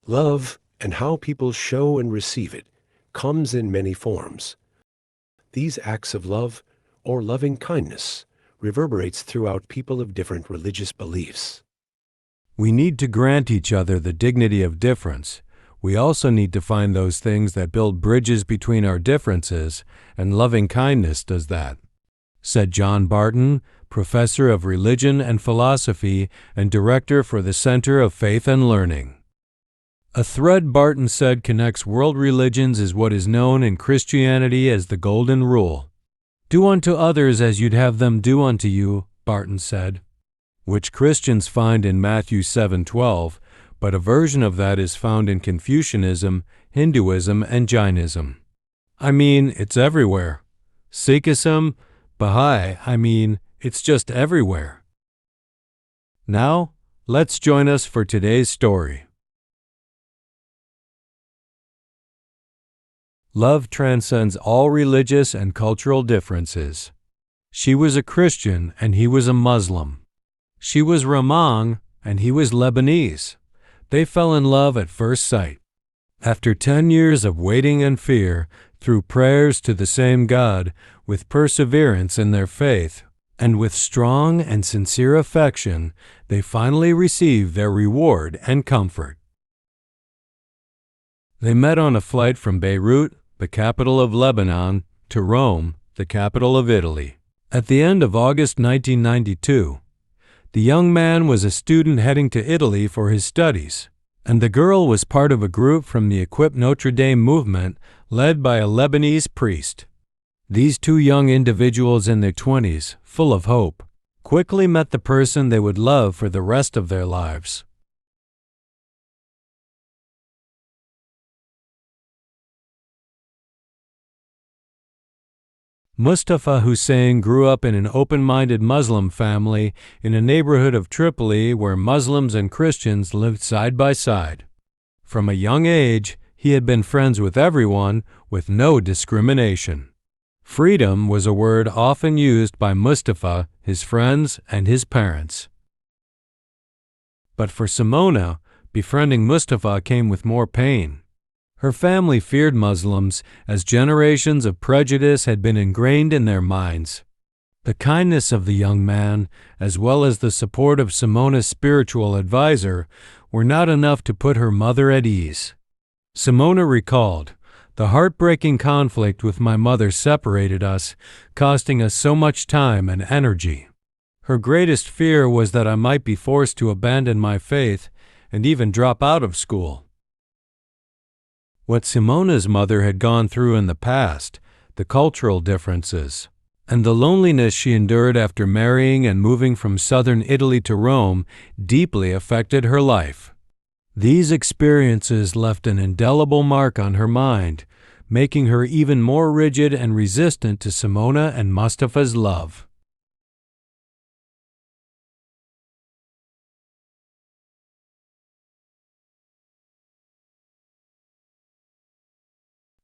Love, and how people show and receive it, comes in many forms. These acts of love, or loving kindness, reverberates throughout people of different religious beliefs. We need to grant each other the dignity of difference. We also need to find those things that build bridges between our differences, and loving kindness does that, said John Barton, professor of religion and philosophy and director for the Center of Faith and Learning. A thread, Barton said, connects world religions is what is known in Christianity as the Golden Rule. Do unto others as you'd have them do unto you, Barton said, which Christians find in Matthew 7:12, but a version of that is found in Confucianism, Hinduism, and Jainism. I mean, it's everywhere. Sikhism, Baha'i, it's just everywhere. Now, let's join us for today's story. Love transcends all religious and cultural differences. She was a Christian and he was a Muslim. She was Ramang and he was Lebanese. They fell in love at first sight. After 10 years of waiting and fear, through prayers to the same God, with perseverance in their faith, and with strong and sincere affection, they finally received their reward and comfort. They met on a flight from Beirut, the capital of Lebanon, to Rome, the capital of Italy. At the end of August 1992, the young man was a student heading to Italy for his studies, and the girl was part of a group from the Equip Notre Dame movement led by a Lebanese priest. These two young individuals in their 20s, full of hope, quickly met the person they would love for the rest of their lives. Mustafa Hussein grew up in an open-minded Muslim family in a neighborhood of Tripoli where Muslims and Christians lived side by side. From a young age, he had been friends with everyone with no discrimination. Freedom was a word often used by Mustafa, his friends, and his parents. But for Simona, befriending Mustafa came with more pain. Her family feared Muslims as generations of prejudice had been ingrained in their minds. The kindness of the young man, as well as the support of Simona's spiritual advisor, were not enough to put her mother at ease. Simona recalled, "The heartbreaking conflict with my mother separated us, costing us so much time and energy. Her greatest fear was that I might be forced to abandon my faith and even drop out of school." What Simona's mother had gone through in the past, the cultural differences, and the loneliness she endured after marrying and moving from southern Italy to Rome deeply affected her life. These experiences left an indelible mark on her mind, making her even more rigid and resistant to Simona and Mustafa's love.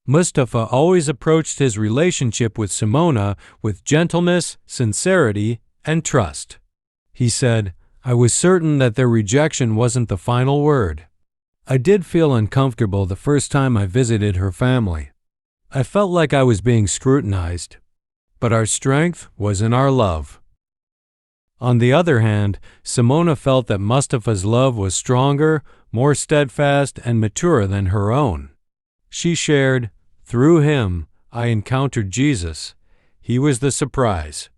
Mustafa always approached his relationship with Simona with gentleness, sincerity, and trust. He said, "I was certain that their rejection wasn't the final word. I did feel uncomfortable the first time I visited her family. I felt like I was being scrutinized. But our strength was in our love." On the other hand, Simona felt that Mustafa's love was stronger, more steadfast, and mature than her own. She shared, "Through him, I encountered Jesus. He was the surprise.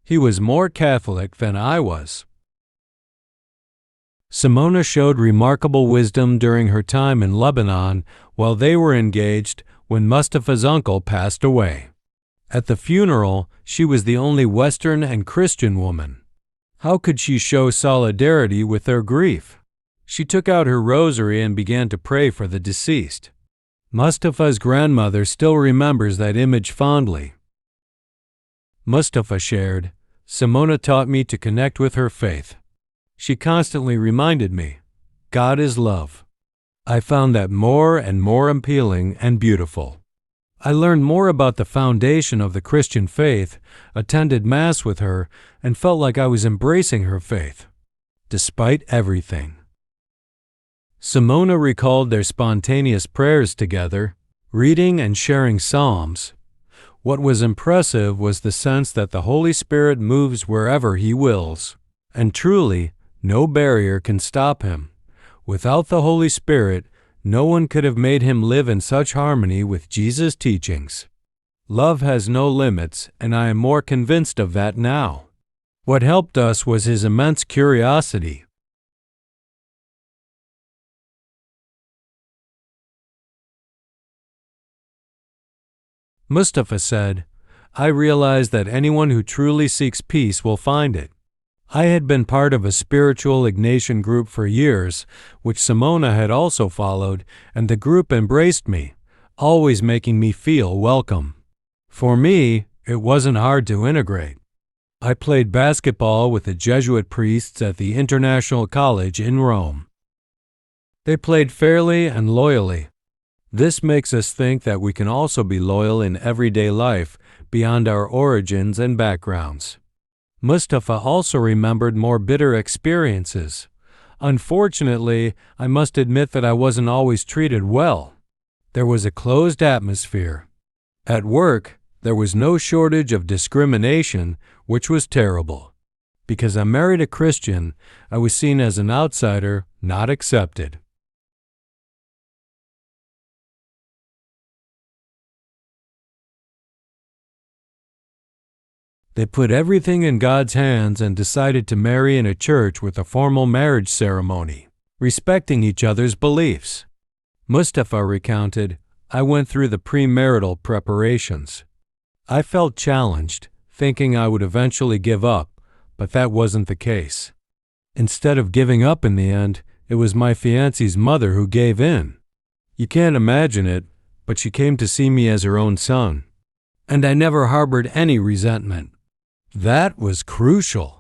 He was more Catholic than I was." Simona showed remarkable wisdom during her time in Lebanon while they were engaged when Mustafa's uncle passed away. At the funeral, she was the only Western and Christian woman. How could she show solidarity with their grief? She took out her rosary and began to pray for the deceased. Mustafa's grandmother still remembers that image fondly. Mustafa shared, "Simona taught me to connect with her faith. She constantly reminded me, God is love. I found that more and more appealing and beautiful. I learned more about the foundation of the Christian faith, attended Mass with her, and felt like I was embracing her faith, despite everything." Simona recalled their spontaneous prayers together, reading and sharing psalms. What was impressive was the sense that the Holy Spirit moves wherever He wills, and truly, no barrier can stop Him. Without the Holy Spirit, no one could have made Him live in such harmony with Jesus' teachings. Love has no limits, and I am more convinced of that now. What helped us was His immense curiosity. Mustafa said, "I realize that anyone who truly seeks peace will find it." I had been part of a spiritual Ignatian group for years, which Simona had also followed, and the group embraced me, always making me feel welcome. For me, it wasn't hard to integrate. I played basketball with the Jesuit priests at the International College in Rome. They played fairly and loyally. This makes us think that we can also be loyal in everyday life, beyond our origins and backgrounds. Mustafa also remembered more bitter experiences. Unfortunately, I must admit that I wasn't always treated well. There was a closed atmosphere. At work, there was no shortage of discrimination, which was terrible. Because I married a Christian, I was seen as an outsider, not accepted. They put everything in God's hands and decided to marry in a church with a formal marriage ceremony, respecting each other's beliefs. Mustafa recounted, "I went through the premarital preparations. I felt challenged, thinking I would eventually give up, but that wasn't the case. Instead of giving up in the end, it was my fiancé's mother who gave in. You can't imagine it, but she came to see me as her own son. And I never harbored any resentment. That was crucial."